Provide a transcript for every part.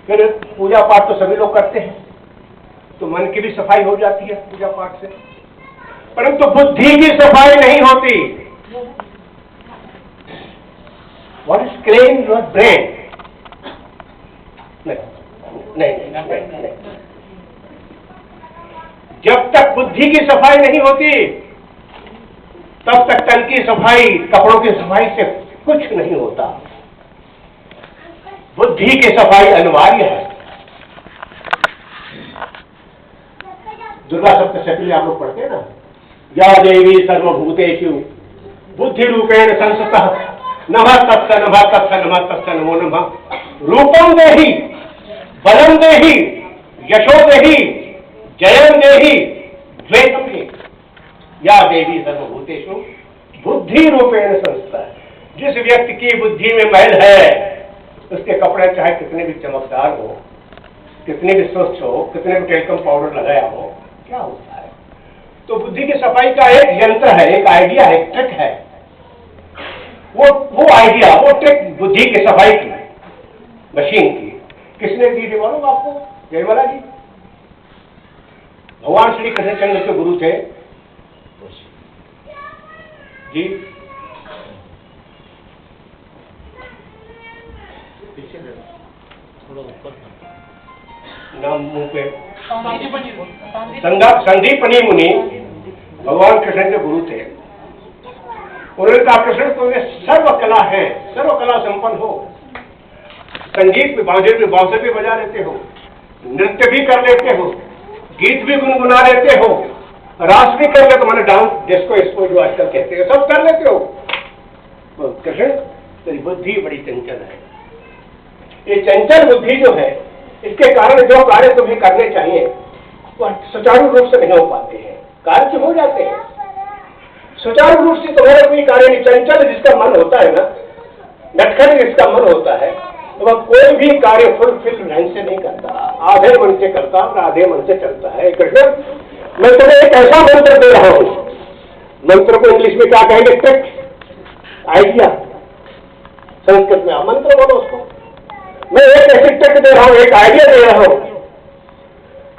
फिर पूजा पाठ तो सभी लोग करते हैं, तो मन की भी सफाई हो जाती है पूजा पाठ से, परंतु बुद्धि की सफाई नहीं होती। What is clean your brain? नहीं। जब तक बुद्धि की सफाई नहीं होती तब तक तन की सफाई, कपड़ों की सफाई से कुछ नहीं होता। बुद्धि की सफाई अनिवार्य है। दुर्गा सप्तशती आप लोग पढ़ते हैं ना, या देवी सर्वभूतेषु बुद्धि रूपेण संस्थितः नमः तस्य नमः तस्य नमः तस्य नमो नमः। रूपम देहि, बलम देहि, यशो देहि, जयम देहि, द्वैतम देहि। या देवी सर्वभूतेषु बुद्धि रूपेण संस्थितः। जिस व्यक्ति की बुद्धि में मैल है, उसके कपड़े चाहे कितने भी चमकदार हो, कितने भी स्वच्छ हो, कितने भी टेल्कम पाउडर लगाया हो, क्या होता है? तो बुद्धि की सफाई का एक यंत्र है, एक आइडिया है, एक ट्रिक है। वो आइडिया, वो ट्रिक बुद्धि की सफाई की मशीन की किसने दी थी मालूम आपको? जयमाला जी। भगवान श्री कृष्णचंद्र के गुरु थे जी। नाम मुंह पे, संदीपनी मुनि भगवान कृष्ण के गुरु थे। उन्होंने कहा कृष्ण तुम्हें सर्व कला है, सर्व कला संपन्न हो, संगीत में बांसुरी में बांसुरी भी बजा लेते हो, नृत्य भी कर लेते हो, गीत भी गुनगुना लेते हो, रास भी कर लेते हो, मैंने डांस डिस्को इसको जो आजकल कहते हैं सब कर लेते हो। तो कृष्ण तेरी बुद्धि बड़ी चंचल है। ये चंचल बुद्धि जो है, इसके कारण जो कार्य तुम्हें करने चाहिए वो सुचारू रूप से नहीं हो पाते हैं। कार्य तो हो जाते हैं सुचारू रूप से, तुम्हारा कोई कार्य नहीं। चंचल जिसका मन होता है ना, नटखट जिसका मन होता है, तो वह कोई भी कार्य फुलफिल ढंग से नहीं करता, आधे मन से करता और आधे मन से चलता है। कृष्ण मैं तुम्हें एक ऐसा मंत्र दे रहा हूं, मंत्र को इंग्लिश में क्या कहेंगे? Trick, idea. संस्कृत में मंत्र बोलो उसको। मैं एक ऐसी ट्रिक दे रहा हूं, एक आइडिया दे रहा हूं,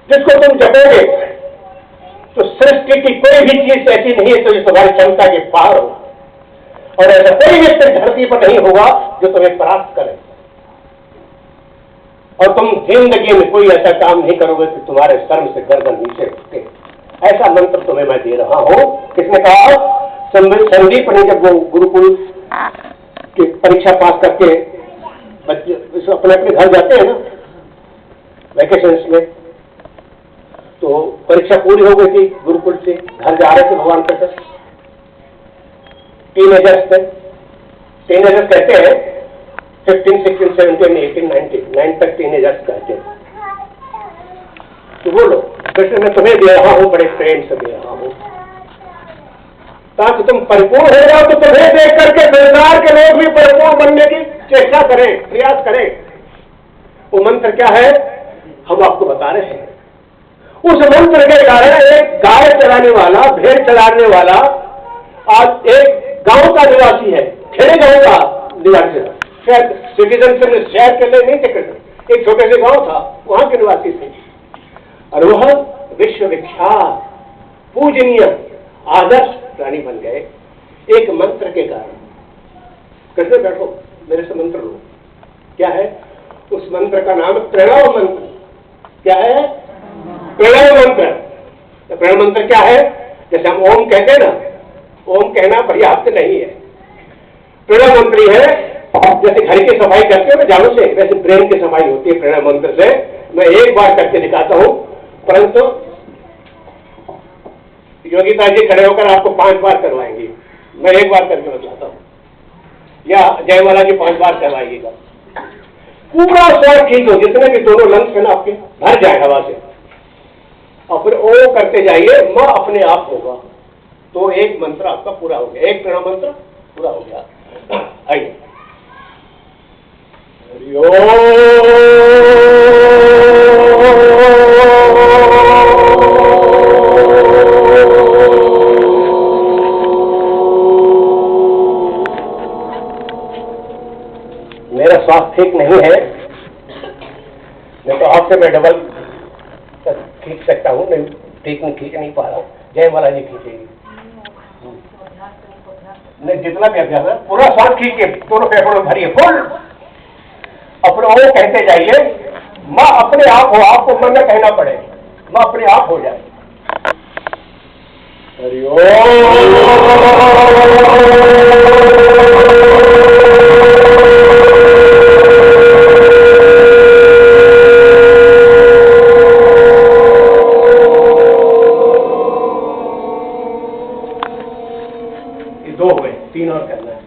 जिसको तुम जपोगे तो सृष्टि की कोई भी चीज ऐसी नहीं है तो जो तुम्हारी क्षमता के पार हो, और ऐसा कोई व्यक्ति धरती पर नहीं होगा जो तुम्हें प्राप्त करे। और तुम जिंदगी में कोई ऐसा काम नहीं करोगे कि तुम्हारे शर्म से गर्दन नीचे उठे। ऐसा मंत्र तुम्हें मैं दे रहा हूं। किसने कहा? संदीप ने जब वो गुरुकुल की परीक्षा पास करके बच्चे अपने अपने घर जाते हैं ना वैकेशन में, तो परीक्षा पूरी हो गई थी, गुरुकुल से घर जा रहे थे भगवान कृष्ण। टीनेजर्स थे, टीनेजर्स कहते हैं 15, 16, 17, 18, 19 तक टीनेजर्स कहते हैं। तो बोलो कृष्ण मैं तुम्हें दे रहा हूं, बड़े प्रेम से दे रहा हूं, ताकि तुम परिपूर्ण हो जाओ, तो तुम्हें देख करके संसार के लोग भी परिपूर्ण बनने की चेष्टा करें, प्रयास करें। वो मंत्र क्या है हम आपको बता रहे हैं। उस मंत्र के कारण एक गाय चलाने वाला, भेड़ चलाने वाला आज एक गांव का निवासी है, खेड़े गांव का निवासी है, शायद सिटीजन से शहर के लिए नहीं थे, एक छोटे से गांव था, वहां के निवासी थे, और वह विश्वविख्यात पूजनीय आदर्श प्राणी बन गए एक मंत्र के कारण। कृष्ण बैठो मेरे से मंत्र लो। क्या है उस मंत्र का नाम? प्रणव मंत्र। क्या है? प्रणव मंत्र। तो प्रणव मंत्र क्या है? जैसे हम ओम कहते हैं ना, ओम कहना पर्याप्त नहीं है। प्रणव मंत्र है जैसे घर की सफाई करते हो ना झाड़ू से, वैसे ब्रेन की सफाई होती है प्रणव मंत्र से। मैं एक बार करके दिखाता हूं, परंतु योगिता जी खड़े होकर आपको 5 बार करवाएंगे, मैं एक बार करके बताता हूं, या जयमाला जी 5 बार करवाइएगा। पूरा श्वास ठीक हो, जितने भी दोनों लंग्स है ना आपके भर जाए हवा से, और फिर ओ करते जाइए, मां अपने आप होगा। तो एक मंत्र आपका पूरा हो गया, एक प्रणव मंत्र पूरा हो गया। आइए मेरा स्वास्थ्य ठीक नहीं है, नहीं तो आपसे मैं डबल खींच सकता हूँ, मैं ठीक नहीं खींच नहीं पा रहा हूँ। जय वाला जी खींचेगी। नहीं, जितना भी अभ्यास है पूरा सांस खींचिए, दोनों फेफड़ों में भरिए फुल। अपने वो कहते जाइए, माँ अपने आप हो, आपको मन में कहना पड़े, माँ अपने आप हो जाए। हरि ये 2 हुए, 3 और करना है।